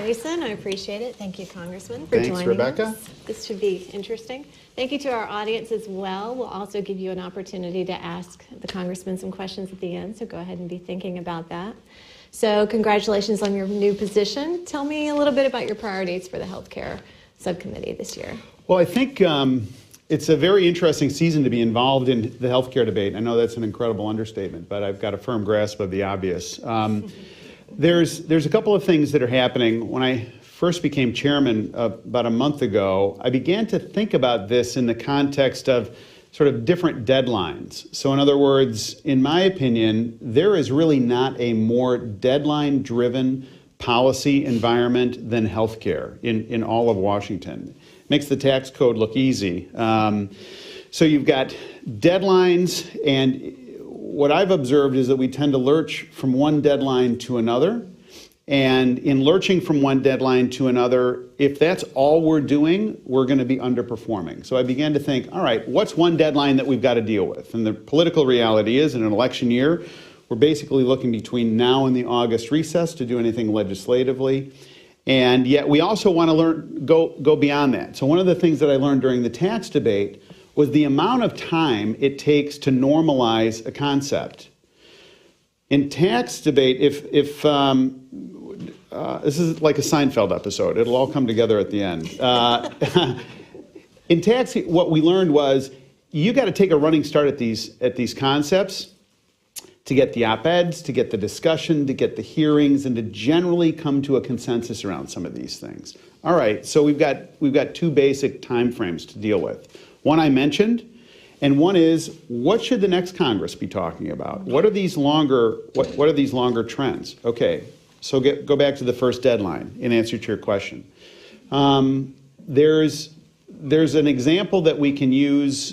Grayson. I appreciate it. Thank you, Congressman, for joining Rebecca. us. This should be interesting. Thank you to our audience as well. We'll also give you an opportunity to ask the Congressman some questions at the end, so go ahead and be thinking about that. So congratulations on your new position. Tell me a little bit about your priorities for the Healthcare Subcommittee this year. Well, I think it's a very interesting season to be involved in the healthcare debate. I know that's an incredible understatement, but I've got a firm grasp of the obvious. There's a couple of things that are happening. When I first became chairman about a month ago, I began to think about this in the context of sort of different deadlines. So in other words, in my opinion, there is really not a more deadline-driven policy environment than healthcare in all of Washington. Makes the tax code look easy. So you've got deadlines, and what I've observed is that we tend to lurch from one deadline to another. And in lurching from one deadline to another, if that's all we're doing, we're going to be underperforming. So I began to think, all right, what's one deadline that we've got to deal with? And the political reality is, in an election year, we're basically looking between now and the August recess to do anything legislatively. And yet we also want to go beyond that. So one of the things that I learned during the tax debate was the amount of time it takes to normalize a concept. In tax debate, if this is like a Seinfeld episode, it'll all come together at the end. In tax, what we learned was you got to take a running start at these concepts to get the op-eds, to get the discussion, to get the hearings, and to generally come to a consensus around some of these things. All right, so we've got two basic timeframes to deal with. One I mentioned, and one is, what should the next Congress be talking about? What are these longer trends? Okay, so go back to the first deadline in answer to your question. There's an example that we can use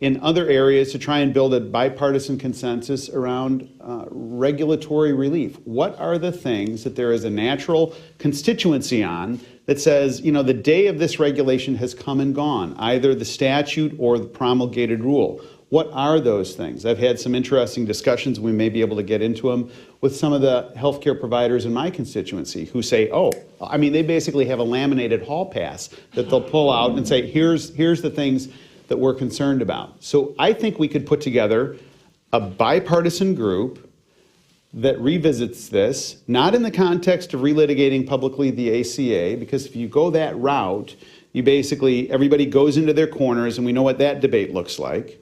in other areas to try and build a bipartisan consensus around regulatory relief. What are the things that there is a natural constituency on that says, you know, the day of this regulation has come and gone, either the statute or the promulgated rule? What are those things? I've had some interesting discussions, we may be able to get into them, with some of the healthcare providers in my constituency who say, they basically have a laminated hall pass that they'll pull out and say, here's the things that we're concerned about. So I think we could put together a bipartisan group that revisits this, not in the context of relitigating publicly the ACA, because if you go that route, everybody goes into their corners, and we know what that debate looks like.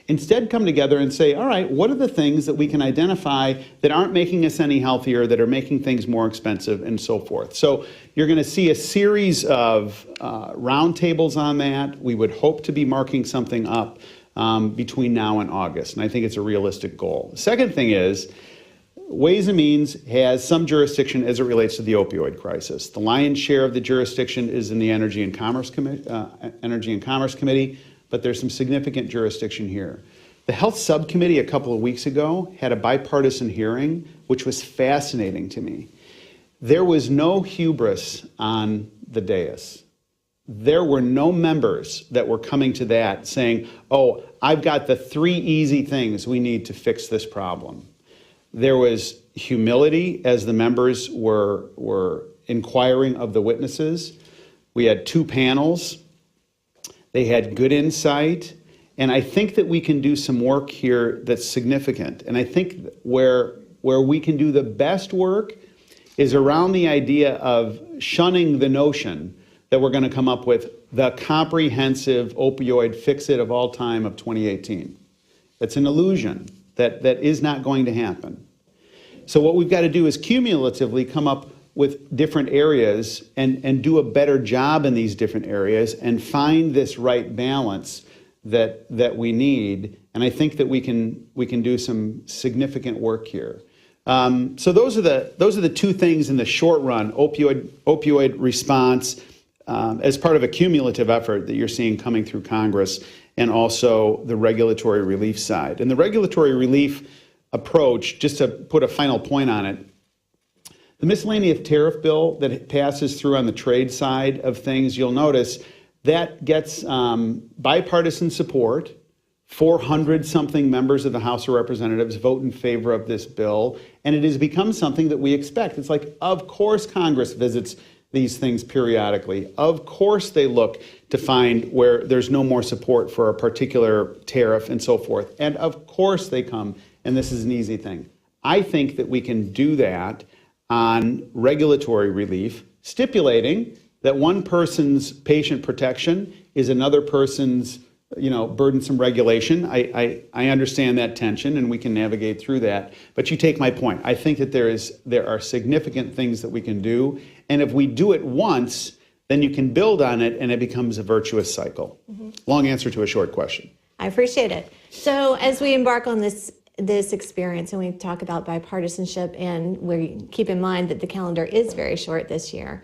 Instead, come together and say, all right, what are the things that we can identify that aren't making us any healthier, that are making things more expensive, and so forth. So you're going to see a series of roundtables on that. We would hope to be marking something up between now and August, and I think it's a realistic goal. The second thing is, Ways and Means has some jurisdiction as it relates to the opioid crisis. The lion's share of the jurisdiction is in the Energy and Commerce Committee, but there's some significant jurisdiction here. The Health Subcommittee a couple of weeks ago had a bipartisan hearing, which was fascinating to me. There was no hubris on the dais. There were no members that were coming to that saying, oh, I've got the 3 easy things we need to fix this problem. There was humility as the members were inquiring of the witnesses. We had 2 panels. They had good insight. And I think that we can do some work here that's significant. And I think where we can do the best work is around the idea of shunning the notion that we're going to come up with the comprehensive opioid fix-it of all time of 2018. That's an illusion. That is not going to happen. So what we've got to do is cumulatively come up with different areas and do a better job in these different areas and find this right balance that we need. And I think that we can do some significant work here. So those are the 2 things in the short run: opioid response as part of a cumulative effort that you're seeing coming through Congress, and also the regulatory relief side. And the regulatory relief approach, just to put a final point on it, the miscellaneous tariff bill that passes through on the trade side of things, you'll notice that gets bipartisan support 400-something members of the House of Representatives vote in favor of this bill, and it has become something that we expect. It's like, of course Congress visits these things periodically. Of course they look to find where there's no more support for a particular tariff and so forth. And of course they come, and this is an easy thing. I think that we can do that on regulatory relief, stipulating that one person's patient protection is another person's burdensome regulation. I understand that tension, and we can navigate through that. But you take my point. I think that there are significant things that we can do, and if we do it once, then you can build on it, and it becomes a virtuous cycle. Mm-hmm. Long answer to a short question. I appreciate it. So as we embark on this experience, and we talk about bipartisanship, and we keep in mind that the calendar is very short this year,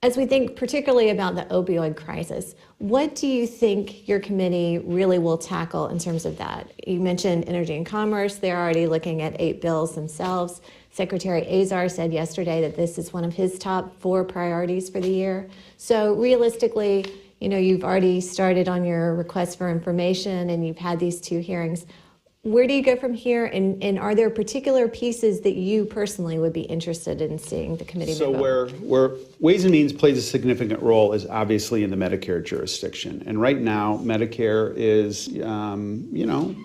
as we think particularly about the opioid crisis, what do you think your committee really will tackle in terms of that? You mentioned energy and commerce. They're already looking at 8 bills themselves. Secretary Azar said yesterday that this is one of his top 4 priorities for the year. So realistically, you've already started on your request for information, and you've had these 2 hearings. Where do you go from here, and are there particular pieces that you personally would be interested in seeing the committee move on? Where Ways and Means plays a significant role is obviously in the Medicare jurisdiction. And right now, Medicare is,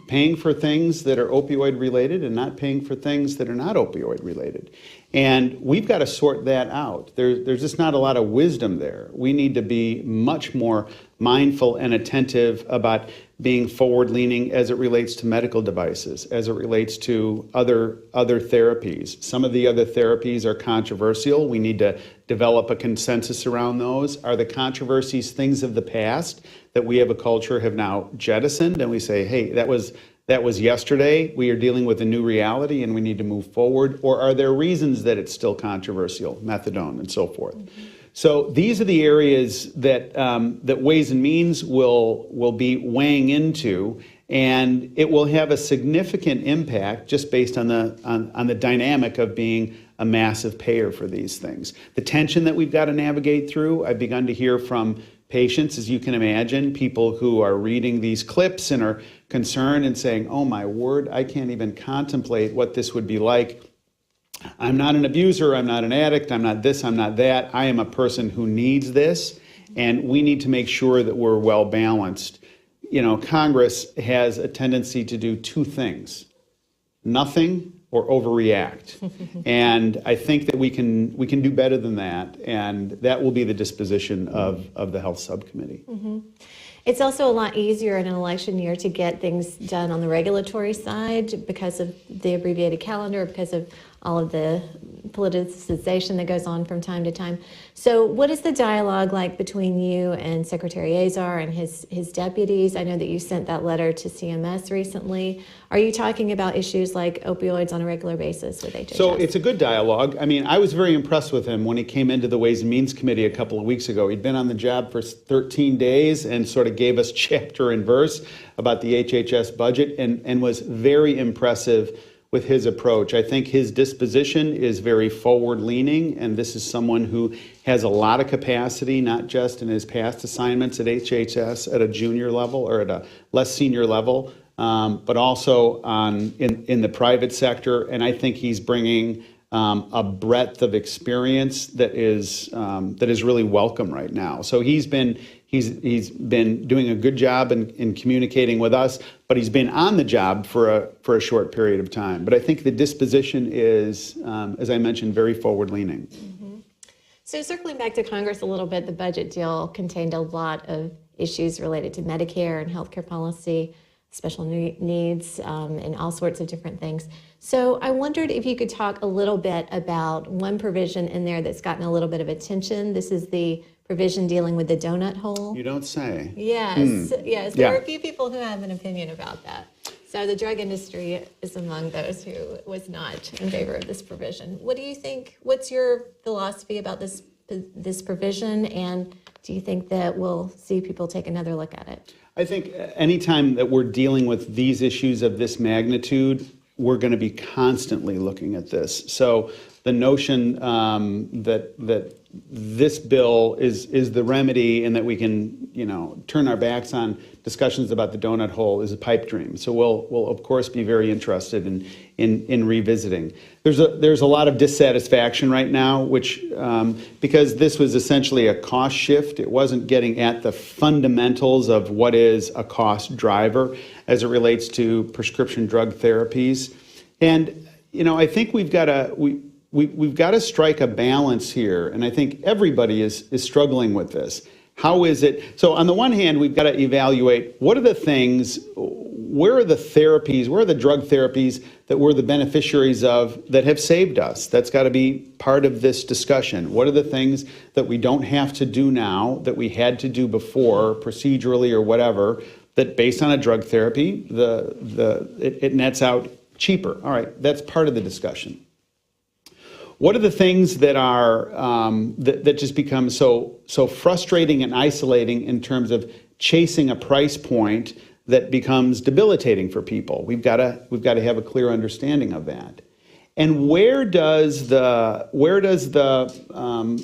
paying for things that are opioid related and not paying for things that are not opioid related. And we've got to sort that out. There's just not a lot of wisdom there. We need to be much more mindful and attentive about being forward-leaning as it relates to medical devices, as it relates to other therapies. Some of the other therapies are controversial. We need to develop a consensus around those. Are the controversies things of the past that we as a culture have now jettisoned, and we say, hey, that was yesterday, we are dealing with a new reality and we need to move forward? Or are there reasons that it's still controversial, methadone and so forth? Mm-hmm. So these are the areas that Ways and Means will be weighing into, and it will have a significant impact just based on the dynamic of being a massive payer for these things. The tension that we've got to navigate through, I've begun to hear from patients, as you can imagine, people who are reading these clips and are concerned and saying, oh my word, I can't even contemplate what this would be like. I'm not an abuser, I'm not an addict, I'm not this, I'm not that. I am a person who needs this, and we need to make sure that we're well balanced. Congress has a tendency to do 2 things: nothing or overreact. And I think that we can do better than that, and that will be the disposition of the Health Subcommittee. Mm-hmm. It's also a lot easier in an election year to get things done on the regulatory side because of the abbreviated calendar, because of all of the politicization that goes on from time to time. So what is the dialogue like between you and Secretary Azar and his deputies? I know that you sent that letter to CMS recently. Are you talking about issues like opioids on a regular basis with HHS? So it's a good dialogue. I mean, I was very impressed with him when he came into the Ways and Means Committee a couple of weeks ago. He'd been on the job for 13 days and sort of gave us chapter and verse about the HHS budget and was very impressive with his approach. I think his disposition is very forward-leaning, and this is someone who has a lot of capacity, not just in his past assignments at HHS at a junior level or at a less senior level, but also in the private sector. And I think he's bringing a breadth of experience that is really welcome right now. So he's been doing a good job in communicating with us, but he's been on the job for a short period of time. But I think the disposition is, as I mentioned, very forward-leaning. Mm-hmm. So circling back to Congress a little bit, the budget deal contained a lot of issues related to Medicare and healthcare policy, special needs, and all sorts of different things. So I wondered if you could talk a little bit about one provision in there that's gotten a little bit of attention. This is the provision dealing with the donut hole. You don't say. Yes, yes. There are a few people who have an opinion about that. So the drug industry is among those who was not in favor of this provision. What do you think? What's your philosophy about this provision, and do you think that we'll see people take another look at it? I think anytime that we're dealing with these issues of this magnitude, we're going to be constantly looking at this. So the notion that this bill is the remedy and that we can, turn our backs on discussions about the donut hole is a pipe dream. So we'll of course be very interested in revisiting. There's a lot of dissatisfaction right now, which because this was essentially a cost shift. It wasn't getting at the fundamentals of what is a cost driver as it relates to prescription drug therapies. And I think we've got to strike a balance here, and I think everybody is struggling with this. How is it? So on the one hand, we've got to evaluate what are the things, where are the therapies, where are the drug therapies that we're the beneficiaries of that have saved us? That's got to be part of this discussion. What are the things that we don't have to do now that we had to do before, procedurally or whatever, that based on a drug therapy, it nets out cheaper? All right, that's part of the discussion. What are the things that are that just become so frustrating and isolating in terms of chasing a price point that becomes debilitating for people? We've got to have a clear understanding of that. And where does the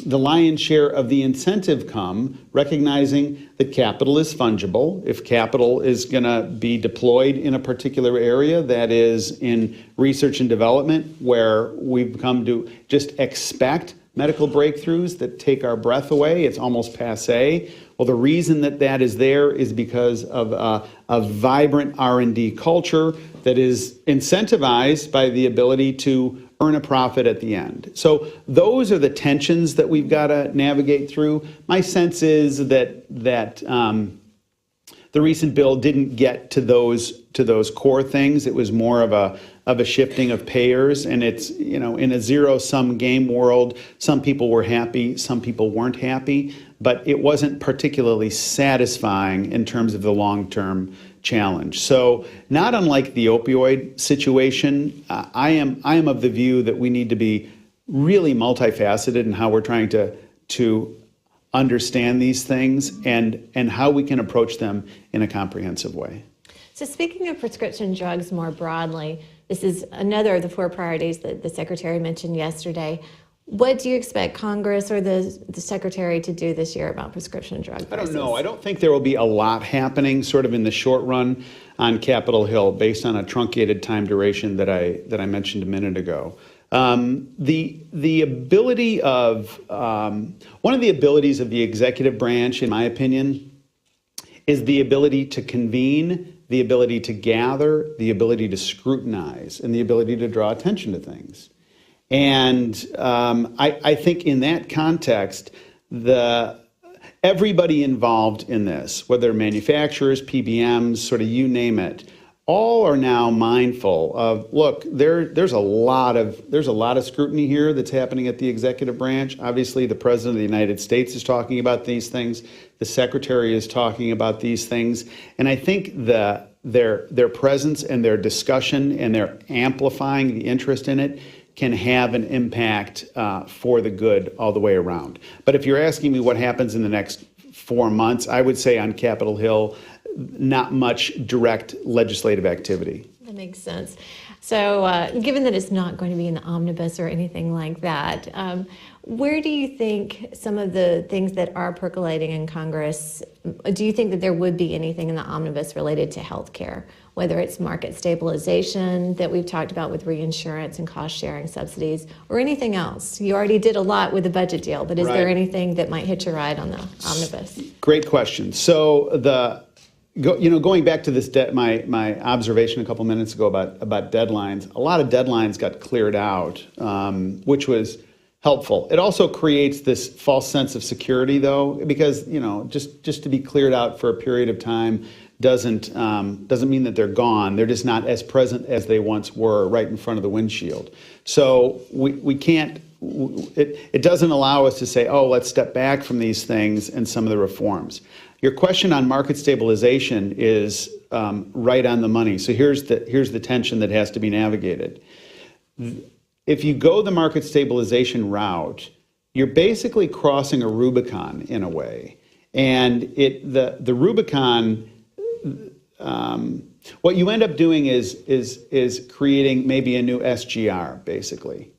lion's share of the incentive come, recognizing that capital is fungible? If capital is going to be deployed in a particular area, that is in research and development, where we've come to just expect medical breakthroughs that take our breath away, it's almost passé. Well, the reason that is there is because of a vibrant R&D culture that is incentivized by the ability to earn a profit at the end. So those are the tensions that we've got to navigate through. My sense is that the recent bill didn't get to those core things. It was more of a shifting of payers, and it's in a zero-sum game world. Some people were happy, some people weren't happy, but it wasn't particularly satisfying in terms of the long-term challenge. So, not unlike the opioid situation, I am of the view that we need to be really multifaceted in how we're trying to understand these things and how we can approach them in a comprehensive way. So speaking of prescription drugs more broadly, this is another of the 4 priorities that the Secretary mentioned yesterday. What do you expect Congress or the Secretary to do this year about prescription drug prices? I don't know. I don't think there will be a lot happening sort of in the short run on Capitol Hill based on a truncated time duration that I mentioned a minute ago. The ability of one of the abilities of the executive branch, in my opinion, is the ability to convene, the ability to gather, the ability to scrutinize, and the ability to draw attention to things. And I think in that context, everybody involved in this, whether manufacturers, PBMs, sort of you name it, all are now mindful of, look, there's a lot of scrutiny here that's happening at the executive branch. Obviously, the President of the United States is talking about these things. The Secretary is talking about these things. And I think their presence and their discussion and their amplifying the interest in it can have an impact for the good all the way around. But if you're asking me what happens in the next 4 months, I would say on Capitol Hill, not much direct legislative activity. That makes sense. So given that it's not going to be an omnibus or anything like that, where do you think some of the things that are percolating in Congress, do you think that there would be anything in the omnibus related to health care, whether it's market stabilization that we've talked about with reinsurance and cost-sharing subsidies, or anything else? You already did a lot with the budget deal, but is there anything that might hitch a ride on the omnibus? Great question. So going back to this, my observation a couple minutes ago about deadlines, a lot of deadlines got cleared out, which was helpful. It also creates this false sense of security, though, because just to be cleared out for a period of time doesn't mean that they're gone. They're just not as present as they once were, right in front of the windshield. So we can't. It doesn't allow us to say, oh, let's step back from these things and some of the reforms. Your question on market stabilization is right on the money. So here's the tension that has to be navigated. If you go the market stabilization route, you're basically crossing a Rubicon in a way, and the Rubicon. What you end up doing is creating maybe a new SGR, basically.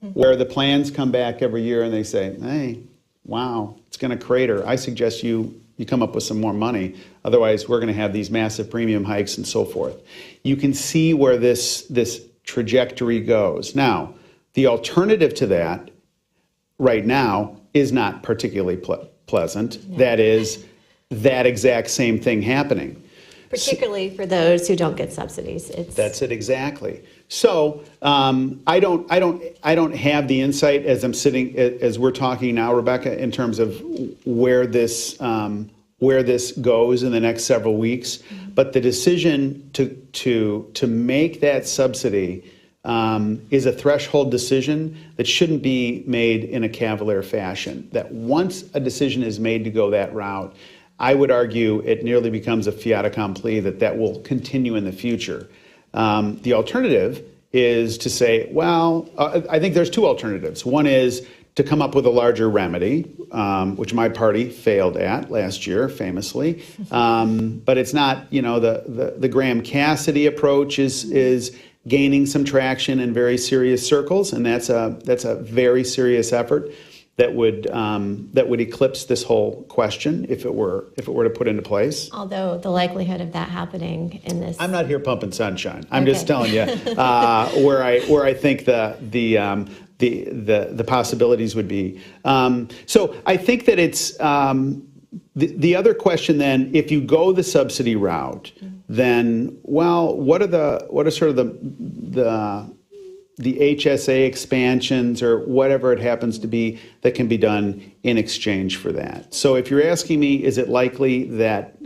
where the plans come back every year and they say, hey, wow, it's going to crater. I suggest you come up with some more money. Otherwise, we're going to have these massive premium hikes and so forth. You can see where this trajectory goes. Now, the alternative to that right now is not particularly pleasant. Yeah. That is that exact same thing happening. Particularly for those who don't get subsidies. That's it exactly. So I don't have the insight as I'm sitting as we're talking now, Rebecca, in terms of where this goes in the next several weeks. Mm-hmm. But the decision to make that subsidy is a threshold decision that shouldn't be made in a cavalier fashion. That once a decision is made to go that route, I would argue it nearly becomes a fiat accompli that will continue in the future. The alternative is to say, well, I think there's two alternatives. One is to come up with a larger remedy, which my party failed at last year, famously. But it's not, the Graham Cassidy approach is gaining some traction in very serious circles, and that's a very serious effort that would eclipse this whole question if it were to put into place. Although the likelihood of that happening in this, I'm not here pumping sunshine. I'm just telling you where I think the possibilities would be. So I think that it's the other question. Then, if you go the subsidy route, then what are sort of the HSA expansions or whatever it happens to be that can be done in exchange for that. So if you're asking me, is it likely that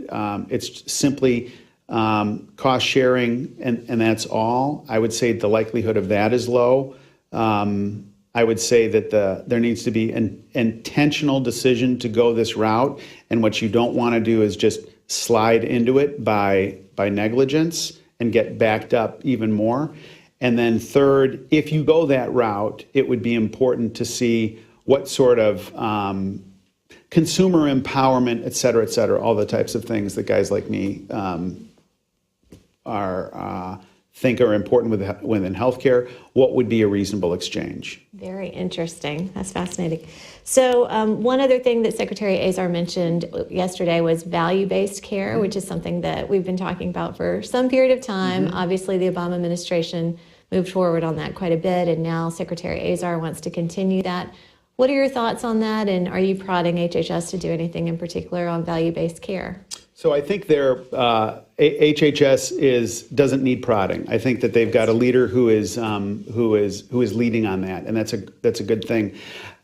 it's simply cost sharing and that's all? I would say the likelihood of that is low. I would say that there needs to be an intentional decision to go this route, and what you don't want to do is just slide into it by negligence and get backed up even more. And then third, if you go that route, it would be important to see what sort of consumer empowerment, et cetera, all the types of things that guys like me think are important within healthcare. What would be a reasonable exchange? Very interesting. That's fascinating. So one other thing that Secretary Azar mentioned yesterday was value-based care, which is something that we've been talking about for some period of time. Mm-hmm. Obviously, the Obama administration moved forward on that quite a bit, and now Secretary Azar wants to continue that. What are your thoughts on that, and are you prodding HHS to do anything in particular on value-based care? So I think HHS doesn't need prodding. I think that they've got a leader who is leading on that, and that's a good thing.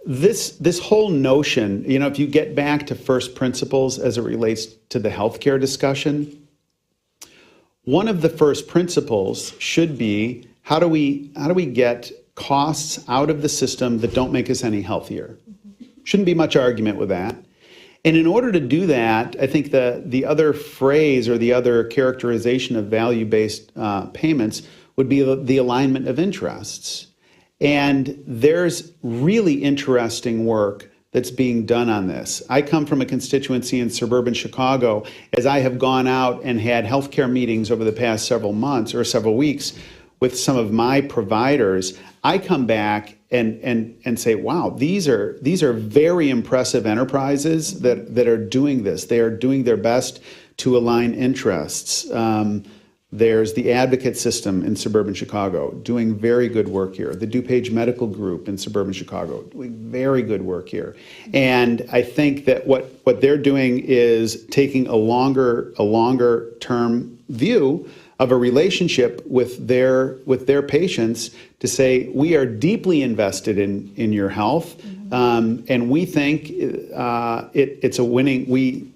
This whole notion, if you get back to first principles as it relates to the healthcare discussion, one of the first principles should be how do we get costs out of the system that don't make us any healthier? Shouldn't be much argument with that. And in order to do that, I think the other phrase or the other characterization of value-based payments would be the alignment of interests. And there's really interesting work that's being done on this. I come from a constituency in suburban Chicago. As I have gone out and had healthcare meetings over the past several months or several weeks with some of my providers, I come back and say, wow, these are very impressive enterprises that are doing this. They are doing their best to align interests. There's the Advocate System in suburban Chicago doing very good work here. The DuPage Medical Group in suburban Chicago doing very good work here. And I think that what they're doing is taking a longer term view of a relationship with their patients to say, we are deeply invested in your health, and we think it's a winning.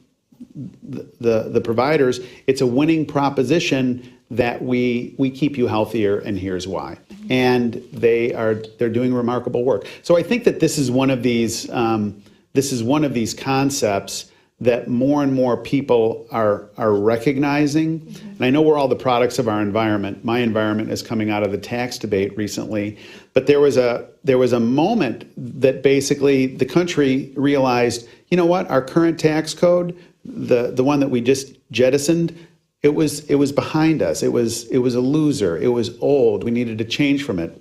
The providers, it's a winning proposition that we keep you healthier, and here's why. And they're doing remarkable work. So I think that this is one of these concepts that more and more people are recognizing. And I know we're all the products of our environment. My environment is coming out of the tax debate recently, but there was a moment that basically the country realized, you know what, our current tax code, the one that we just jettisoned, it was behind us. It was a loser. It was old. We needed to change from it.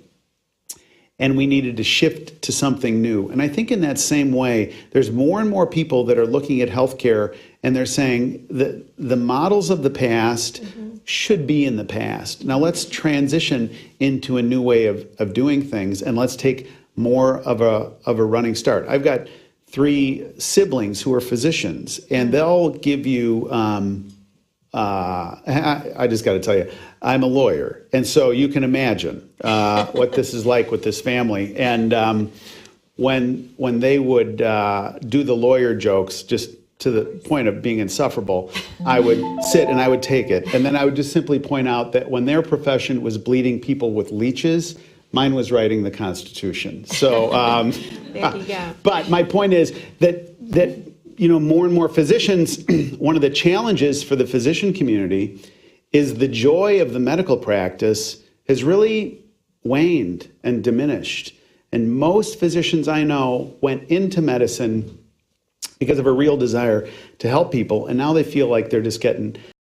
and we needed to shift to something new. And I think in that same way, there's more and more people that are looking at healthcare and they're saying that the models of the past should be in the past. Now let's transition into a new way of doing things, and let's take more of a running start. I've got 3 siblings who are physicians, and they'll give you, I just got to tell you, I'm a lawyer. And so you can imagine what this is like with this family. And when they would do the lawyer jokes, just to the point of being insufferable, I would sit and I would take it. And then I would just simply point out that when their profession was bleeding people with leeches, mine was writing the Constitution. So, there you go. But my point is that more and more physicians, one of the challenges for the physician community is the joy of the medical practice has really waned and diminished. And most physicians I know went into medicine because of a real desire to help people, and now they feel like they're just getting